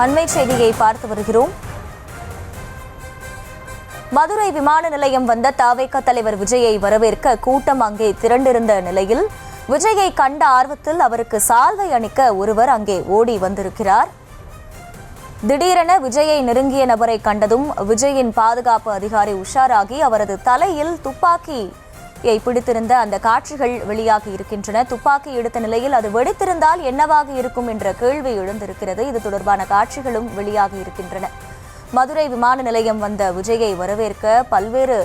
அண்மை செய்தியை பார்த்து வருகிறோம். மதுரை விமான நிலையம் வந்த தவேக தலைவர் விஜயை வரவேற்க கூட்டம் அங்கே திரண்டிருந்த நிலையில் விஜயை கண்ட ஆர்வத்தில் அவருக்கு சால்வை அணிக்க ஒருவர் அங்கே ஓடி வந்திருக்கிறார். திடீரென விஜயை நெருங்கிய நபரை கண்டதும் விஜயின் பாதுகாப்பு அதிகாரி உஷாராகி அவரது தலையில் துப்பாக்கியை பிடித்திருந்த அந்த காட்சிகள் வெளியாகி இருக்கின்றன. துப்பாக்கி எடுத்த நிலையில் அது வெடித்திருந்தால் என்னவாக இருக்கும் என்ற கேள்வி எழுந்திருக்கிறது. இது தொடர்பான காட்சிகளும் வெளியாகி இருக்கின்றன. மதுரை விமான நிலையம் வந்த விஜயை வரவேற்க பல்வேறு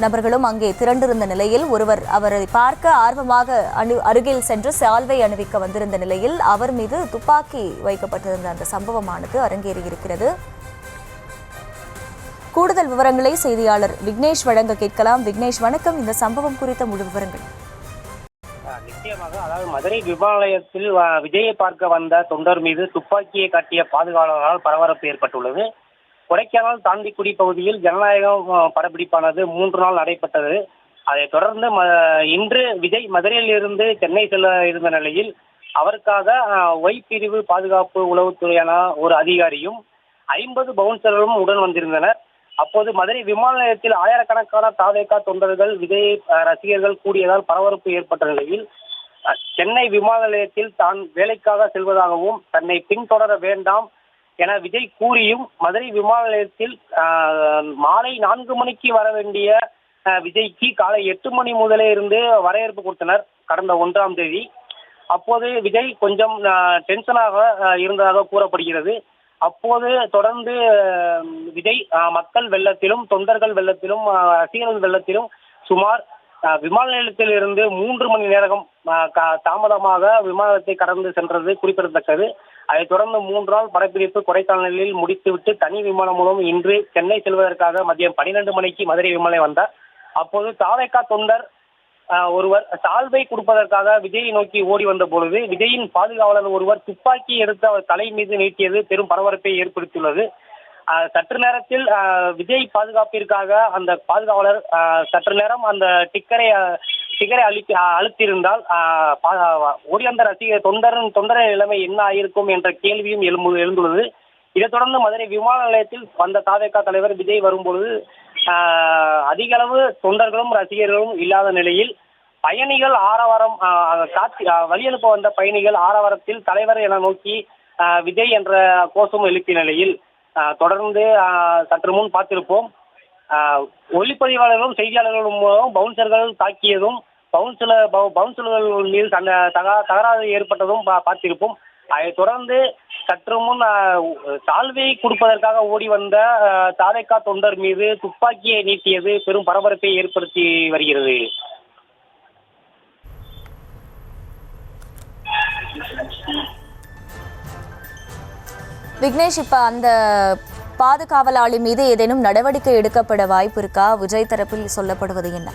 நபர்களும் அங்கே திரண்டிருந்த நிலையில் ஒருவர் அவரை பார்க்க ஆர்வமாக அருகில் சென்று சால்வை அணிவிக்க வந்திருந்த நிலையில் அவர் மீது துப்பாக்கி வைக்கப்பட்டிருந்த அந்த சம்பவமானது அரங்கேறியிருக்கிறது. கூடுதல் விவரங்களை செய்தியாளர் விக்னேஷ் வழங்க கேட்கலாம். விக்னேஷ், வணக்கம். இந்த சம்பவம் குறித்த முழு விவரங்கள். நிச்சயமாக, அதாவது மதுரை விமான நிலையத்தில் விஜயை பார்க்க வந்த தொண்டர் மீது துப்பாக்கியை காட்டிய பாதுகாவலரால் பரபரப்பு ஏற்பட்டுள்ளது. கொடைக்கானல் தாண்டிக்குடி பகுதியில் ஜனநாயகம் படப்பிடிப்பானது 3 நாள் நடைபெற்றது. அதைத் தொடர்ந்து இன்று விஜய் மதுரையில் இருந்து சென்னை செல்ல இருந்த நிலையில் அவருக்காக ஒய் பிரிவு பாதுகாப்பு உளவுத்துறையான ஒரு அதிகாரியும் 50 பவுன்சர்களும் உடன் வந்திருந்தனர். அப்போது மதுரை விமான நிலையத்தில் ஆயிரக்கணக்கான தவேக தொண்டர்கள் விஜய் ரசிகர்கள் கூடியதால் பரபரப்பு ஏற்பட்ட நிலையில் சென்னை விமான நிலையத்தில் தான் வேலைக்காக செல்வதாகவும் தன்னை பின்தொடர வேண்டாம் என விஜய் கூறியும் மதுரை விமான நிலையத்தில் மாலை 4 மணிக்கு வர வேண்டிய விஜய்க்கு காலை 8 மணி முதலே இருந்து வரவேற்பு கொடுத்தனர் கடந்த 1ஆம் தேதி. அப்போது விஜய் கொஞ்சம் டென்ஷனாக இருந்ததாக கூறப்படுகிறது. அப்போது தொடர்ந்து விஜய் மக்கள் வெள்ளத்திலும் தொண்டர்கள் வெள்ளத்திலும் ரசிகர்கள் வெள்ளத்திலும் சுமார் விமான நிலையத்தில் இருந்து 3 மணி நேரம் தாமதமாக விமானத்தை கடந்து சென்றது குறிப்பிடத்தக்கது. அதைத் தொடர்ந்து 3 நாள் படப்பிடிப்பு கொடைக்கானலில் முடித்துவிட்டு தனி விமானம் மூலம் இன்று சென்னை செல்வதற்காக மதியம் 12 மணிக்கு மதுரை விமான வந்தார். அப்போது தவேக தொண்டர் ஒருவர் சால்வை கொடுப்பதற்காக விஜயை நோக்கி ஓடி வந்த பொழுது விஜயின் பாதுகாவலர் ஒருவர் துப்பாக்கி எடுத்து அவர் தலை மீது நீட்டியது பெரும் பரபரப்பை ஏற்படுத்தியுள்ளது. சற்று நேரத்தில் விஜய் பாதுகாப்பிற்காக அந்த பாதுகாவலர் சற்று நேரம் அந்த டிக்கரை அழுத்தியிருந்தால் ஓடி வந்த ரசிகர் தொண்டரின் நிலைமை என்ன ஆயிருக்கும் என்ற கேள்வியும் எழுந்துள்ளது. இதைத் தொடர்ந்து மதுரை விமான நிலையத்தில் வந்த தவேக தலைவர் விஜய் வரும்பொழுது அதிக அளவு தொண்டர்களும் ரசிகர்களும் இல்லாத நிலையில் பயணிகள் ஆரவாரம் வழியனுப்ப வந்த பயணிகள் ஆரவாரத்தில் தலைவர் என நோக்கி விஜய் என்ற கோஷம் எழுப்பிய நிலையில் தொடர்ந்து சற்று முன் பார்த்திருப்போம் ஒளிப்பதிவாளர்களும் செய்தியாளர்களும் மூலம் பவுன்சர்கள் தாக்கியதும் பவுன்சர்கள் மீது தகராறு ஏற்பட்டதும் பார்த்திருப்போம். அதைத் தொடர்ந்து சற்று முன் சால்வை கொடுப்பதற்காக ஓடி வந்த தவேக தொண்டர் மீது துப்பாக்கியை நீட்டியது பெரும் பரபரப்பை ஏற்படுத்தி வருகிறது. விக்னேஷ், இப்ப அந்த பாதுகாவலாளி மீது ஏதேனும் நடவடிக்கை எடுக்கப்பட வாய்ப்பு இருக்கா? விஜய் தரப்பில் சொல்லப்படுவது என்ன?